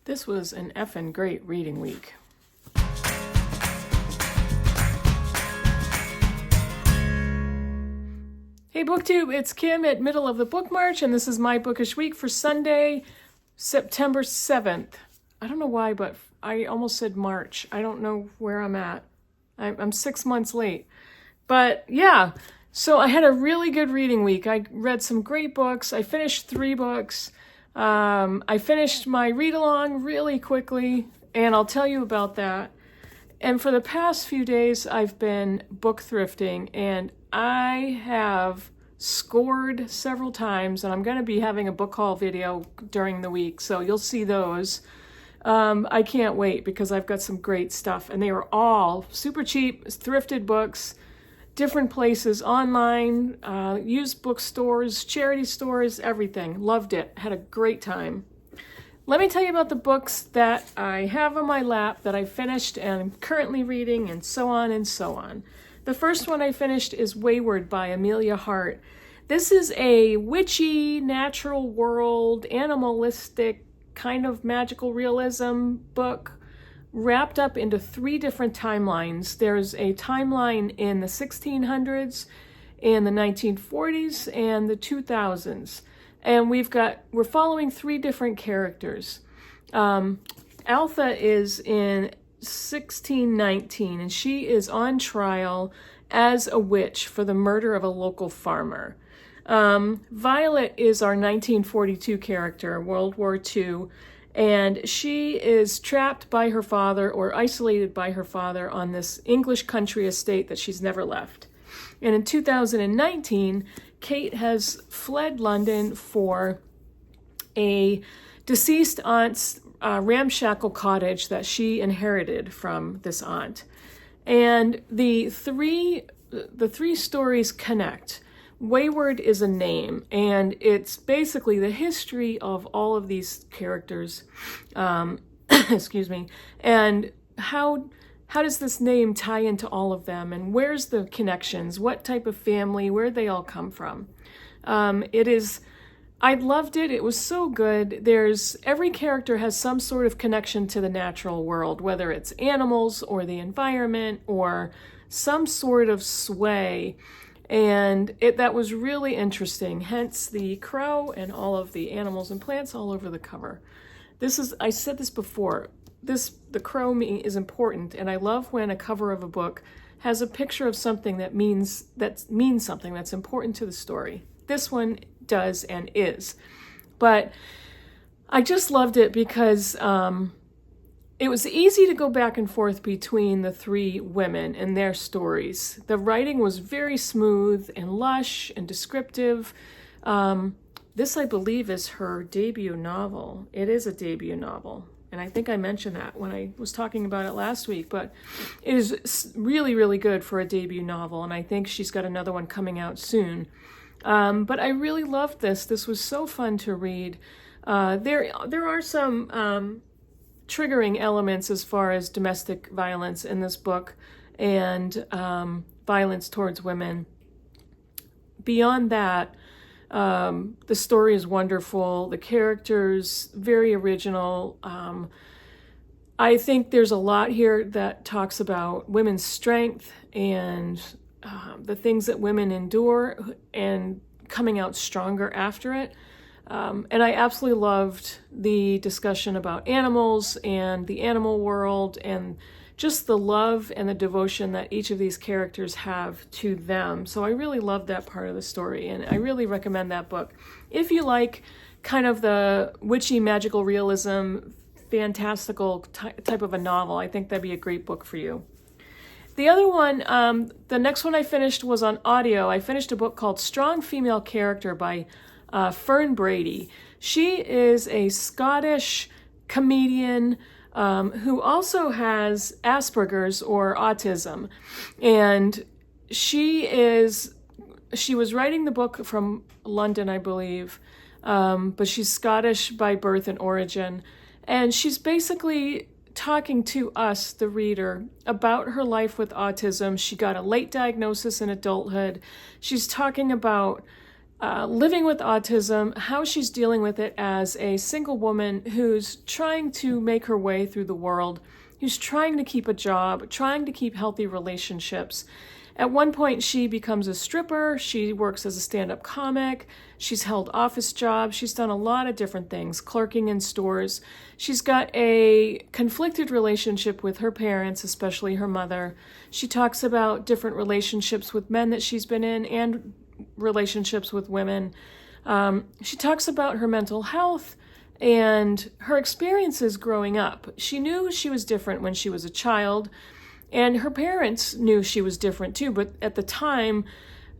This was an effing great reading week. Hey Booktube, it's Kim at Middle of the Bookmarch, and this is my Bookish week for Sunday, September 7th. I don't know why, but I almost said March. I don't know where I'm at. I'm 6 months late. But yeah, so I had a really good reading week. I read some great books. I finished 3 books. I finished my read-along really quickly, and I'll tell you about that. And for the past few days, I've been book thrifting, and I have scored several times, and I'm going to be having a book haul video during the week, so you'll see those. I can't wait because I've got some great stuff, and they were all super cheap, thrifted books, different places, online, used bookstores, charity stores, everything. Loved it. Had a great time. Let me tell you about the books that I have on my lap that I finished and I'm currently reading, and so on and so on. The first one I finished is Wayward by Amelia Hart. This is a witchy, natural world, animalistic, kind of magical realism book wrapped up into 3 different timelines. There's a timeline in the 1600s, in the 1940s, and the 2000s. And we're following 3 different characters. Alpha is in 1619, and she is on trial as a witch for the murder of a local farmer. Violet is our 1942 character, World War II, and she is trapped by her father or isolated by her father on this English country estate that she's never left. And in 2019, Kate has fled London for a deceased aunt's ramshackle cottage that she inherited from this aunt. And the three stories connect. Wayward is a name, and it's basically the history of all of these characters, excuse me, and how does this name tie into all of them, and where's the connections, what type of family, where they all come from. I loved it. It was so good. Every character has some sort of connection to the natural world, whether it's animals or the environment or some sort of sway. And that was really interesting, hence the crow and all of the animals and plants all over the cover. I said this before, the crow is important, and I love when a cover of a book has a picture of something that means something that's important to the story. This one does and is. But I just loved it because it was easy to go back and forth between the 3 women and their stories. The writing was very smooth and lush and descriptive. This, I believe, is her debut novel. It is a debut novel. And I think I mentioned that when I was talking about it last week. But it is really, really good for a debut novel. And I think she's got another one coming out soon. But I really loved this. This was so fun to read. There are some triggering elements as far as domestic violence in this book and violence towards women. Beyond that, the story is wonderful. The characters, very original. I think there's a lot here that talks about women's strength and the things that women endure and coming out stronger after it. And I absolutely loved the discussion about animals and the animal world and just the love and the devotion that each of these characters have to them. So I really loved that part of the story, and I really recommend that book. If you like kind of the witchy magical realism, fantastical type of a novel, I think that'd be a great book for you. The other one, the next one I finished was on audio. I finished a book called Strong Female Character by Fern Brady. She is a Scottish comedian who also has Asperger's or autism. And she was writing the book from London, I believe, but she's Scottish by birth and origin. And she's basically talking to us, the reader, about her life with autism. She got a late diagnosis in adulthood. She's talking about living with autism, how she's dealing with it as a single woman who's trying to make her way through the world, who's trying to keep a job, trying to keep healthy relationships. At one point, she becomes a stripper. She works as a stand-up comic. She's held office jobs. She's done a lot of different things, clerking in stores. She's got a conflicted relationship with her parents, especially her mother. She talks about different relationships with men that she's been in and relationships with women. She talks about her mental health and her experiences growing up. She knew she was different when she was a child, and her parents knew she was different too, but at the time,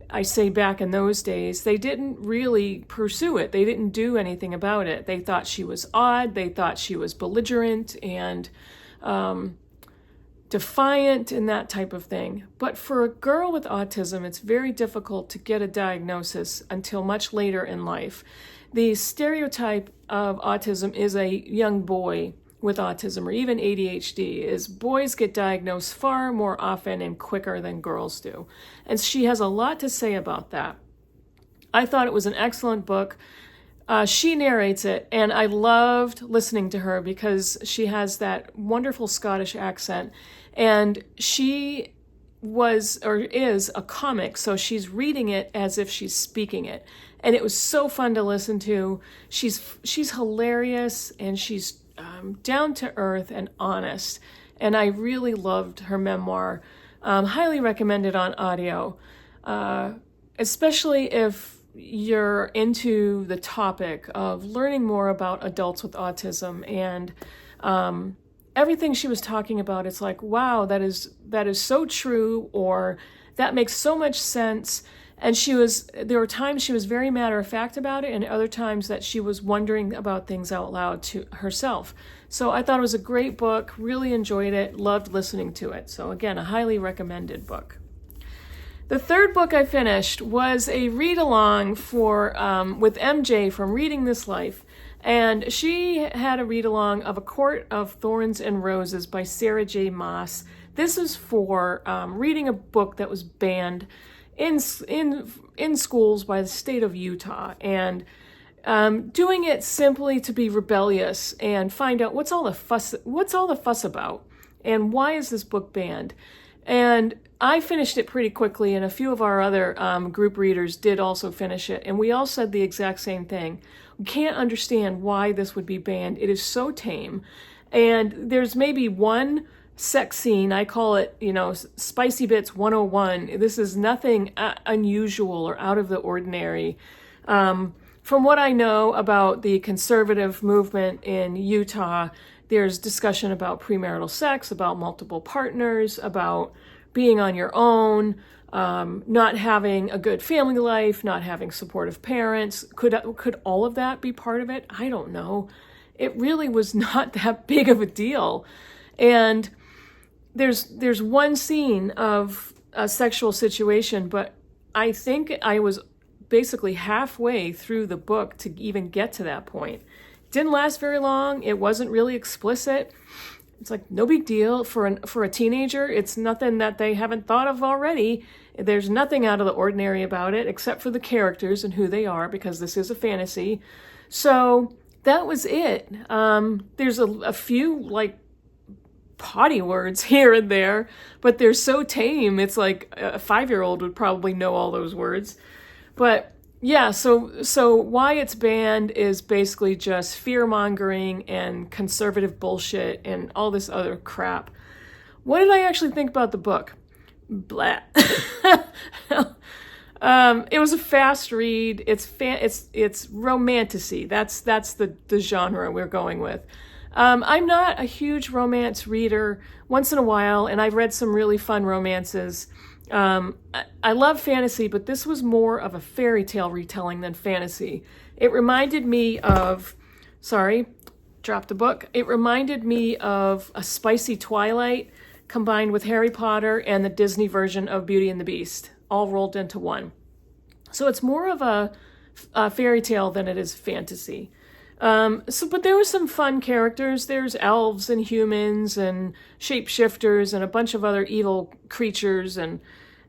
I say back in those days, they didn't really pursue it. They didn't do anything about it. They thought she was odd. They thought she was belligerent and defiant and that type of thing. But for a girl with autism, it's very difficult to get a diagnosis until much later in life. The stereotype of autism is a young boy with autism or even ADHD is boys get diagnosed far more often and quicker than girls do. And she has a lot to say about that. I thought it was an excellent book. She narrates it, and I loved listening to her because she has that wonderful Scottish accent, and she was or is a comic, so she's reading it as if she's speaking it, and it was so fun to listen to. She's hilarious, and she's down to earth and honest, and I really loved her memoir. Highly recommended on audio, especially if you're into the topic of learning more about adults with autism and everything she was talking about. It's like, wow, that is so true, or that makes so much sense. And there were times she was very matter of fact about it, and other times that she was wondering about things out loud to herself. So I thought it was a great book, really enjoyed it, loved listening to it. So again, a highly recommended book. The third book I finished was a read-along with MJ from Reading This Life, and she had a read-along of A Court of Thorns and Roses by Sarah J. Maas. This is for reading a book that was banned in schools by the state of Utah, and doing it simply to be rebellious and find out what's all the fuss about, and why is this book banned. And I finished it pretty quickly, and a few of our other group readers did also finish it, and we all said the exact same thing. We can't understand why this would be banned. It is so tame, and there's maybe one sex scene. I call it, Spicy Bits 101. This is nothing unusual or out of the ordinary. From what I know about the conservative movement in Utah, there's discussion about premarital sex, about multiple partners, about being on your own, not having a good family life, not having supportive parents. Could all of that be part of it? I don't know. It really was not that big of a deal. And there's one scene of a sexual situation, but I think I was basically halfway through the book to even get to that point. Didn't last very long. It wasn't really explicit. It's like no big deal for a teenager. It's nothing that they haven't thought of already. There's nothing out of the ordinary about it except for the characters and who they are, because this is a fantasy. So that was it. There's a few potty words here and there, but they're so tame. It's like a 5-year-old would probably know all those words. But yeah, so why it's banned is basically just fear-mongering and conservative bullshit and all this other crap. What did I actually think about the book? Blah. It was a fast read. It's romantasy. That's the genre we're going with. I'm not a huge romance reader. Once in a while, and I've read some really fun romances. I love fantasy, but this was more of a fairy tale retelling than fantasy. It reminded me of, dropped the book. It reminded me of a spicy Twilight combined with Harry Potter and the Disney version of Beauty and the Beast, all rolled into one. So it's more of a fairy tale than it is fantasy. But there were some fun characters. There's elves and humans and shapeshifters and a bunch of other evil creatures, and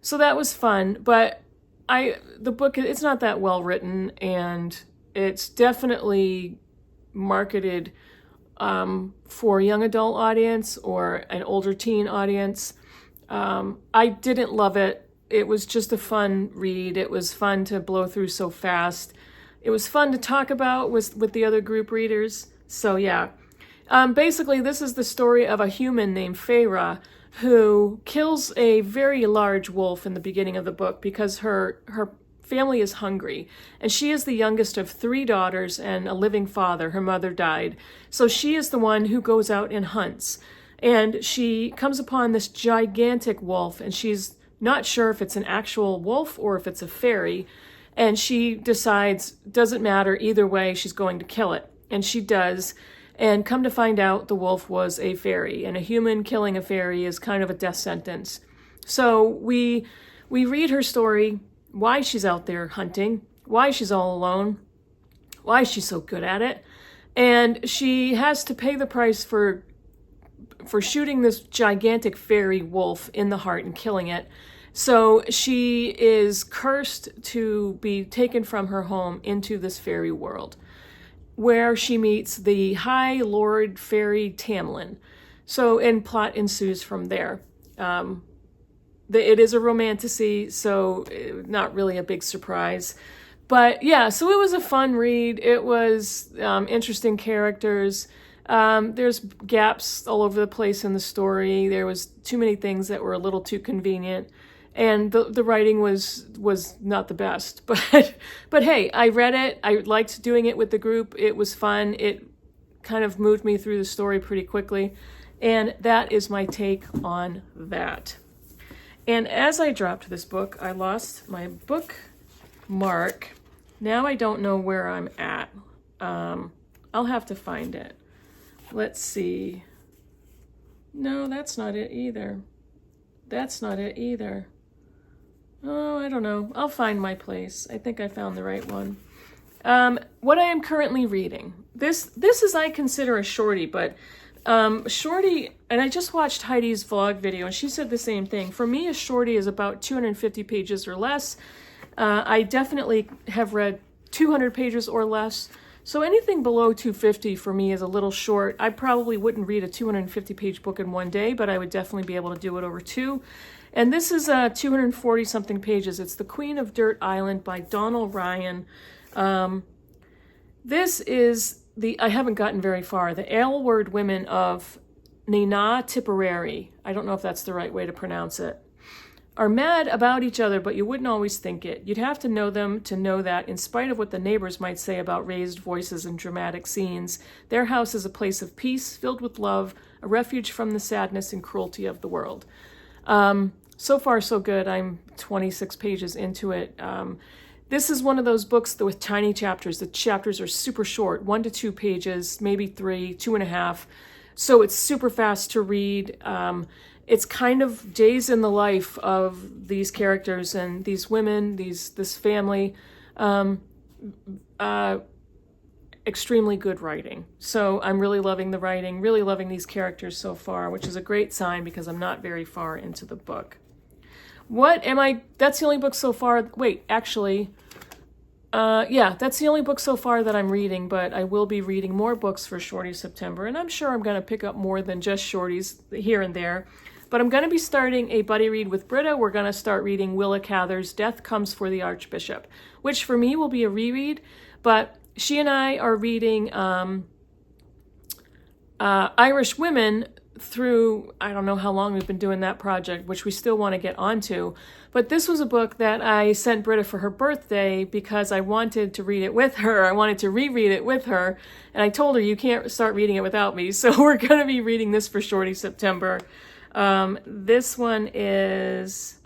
so that was fun. But the book, it's not that well written, and it's definitely marketed for a young adult audience or an older teen audience. I didn't love it. It was just a fun read. It was fun to blow through so fast. It was fun to talk about with the other group readers. So yeah. Basically, this is the story of a human named Feyre who kills a very large wolf in the beginning of the book because her family is hungry. And she is the youngest of 3 daughters and a living father. Her mother died. So she is the one who goes out and hunts. And she comes upon this gigantic wolf, and she's not sure if it's an actual wolf or if it's a fairy. And she decides, doesn't matter, either way, she's going to kill it. And she does. And come to find out, the wolf was a fairy, and a human killing a fairy is kind of a death sentence. So we read her story, why she's out there hunting, why she's all alone, why she's so good at it. And she has to pay the price for shooting this gigantic fairy wolf in the heart and killing it. So she is cursed to be taken from her home into this fairy world, where she meets the High Lord Fairy Tamlin. So, and plot ensues from there. It is a romantasy, so not really a big surprise. But yeah, so it was a fun read. It was interesting characters. There's gaps all over the place in the story. There was too many things that were a little too convenient. And the writing was not the best, but hey, I read it. I liked doing it with the group. It was fun. It kind of moved me through the story pretty quickly, and that is my take on that. And as I dropped this book, I lost my bookmark. Now I don't know where I'm at. I'll have to find it. Let's see. No, that's not it either. That's not it either. Oh, I don't know. I'll find my place. I think I found the right one. What I am currently reading. This is, I consider, a shorty, but shorty, and I just watched Heidi's vlog video, and she said the same thing. For me, a shorty is about 250 pages or less. I definitely have read 200 pages or less. So anything below 250 for me is a little short. I probably wouldn't read a 250-page book in one day, but I would definitely be able to do it over 2. And this is 240-something pages. It's The Queen of Dirt Island by Donald Ryan. This is I haven't gotten very far, the Aylward women of Nina Tipperary. I don't know if that's the right way to pronounce it. Are mad about each other, but you wouldn't always think it. You'd have to know them to know that, in spite of what the neighbors might say about raised voices and dramatic scenes, their house is a place of peace, filled with love, a refuge from the sadness and cruelty of the world. So far, so good. I'm 26 pages into it. This is one of those books with tiny chapters. The chapters are super short, 1 to 2 pages, maybe 3, 2.5. So it's super fast to read. It's kind of days in the life of these characters and these women, this family. Extremely good writing. So I'm really loving the writing, really loving these characters so far, which is a great sign because I'm not very far into the book. That's the only book so far. Wait, actually, yeah, that's the only book so far that I'm reading, but I will be reading more books for Shorty September, and I'm sure I'm going to pick up more than just shorties here and there. But I'm going to be starting a buddy read with Britta. We're going to start reading Willa Cather's Death Comes for the Archbishop, which for me will be a reread, but she and I are reading Irish Women through, I don't know how long we've been doing that project, which we still want to get onto. But this was a book that I sent Britta for her birthday because I wanted to read it with her. I wanted to reread it with her. And I told her, you can't start reading it without me. So we're going to be reading this for Shorty September. This one is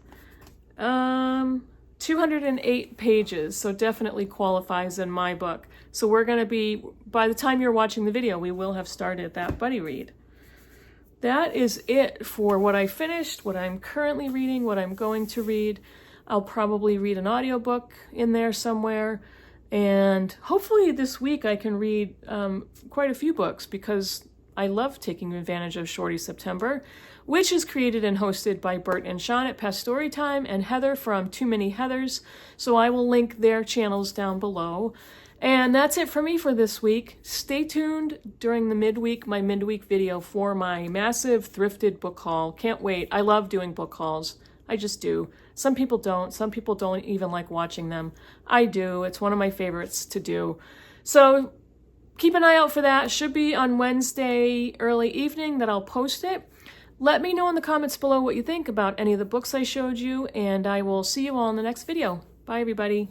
208 pages, so definitely qualifies in my book. So we're going to be, by the time you're watching the video, we will have started that buddy read. That is it for what I finished, what I'm currently reading, what I'm going to read. I'll probably read an audiobook in there somewhere. And hopefully this week I can read quite a few books because I love taking advantage of Shorty September, which is created and hosted by Bert and Sian at Past Storytime and Heather from Too Many Heathers. So I will link their channels down below. And that's it for me for this week. Stay tuned during the my midweek video for my massive thrifted book haul. Can't wait. I love doing book hauls. I just do. Some people don't. Some people don't even like watching them. I do. It's one of my favorites to do. So keep an eye out for that. It should be on Wednesday early evening that I'll post it. Let me know in the comments below what you think about any of the books I showed you, and I will see you all in the next video. Bye, everybody.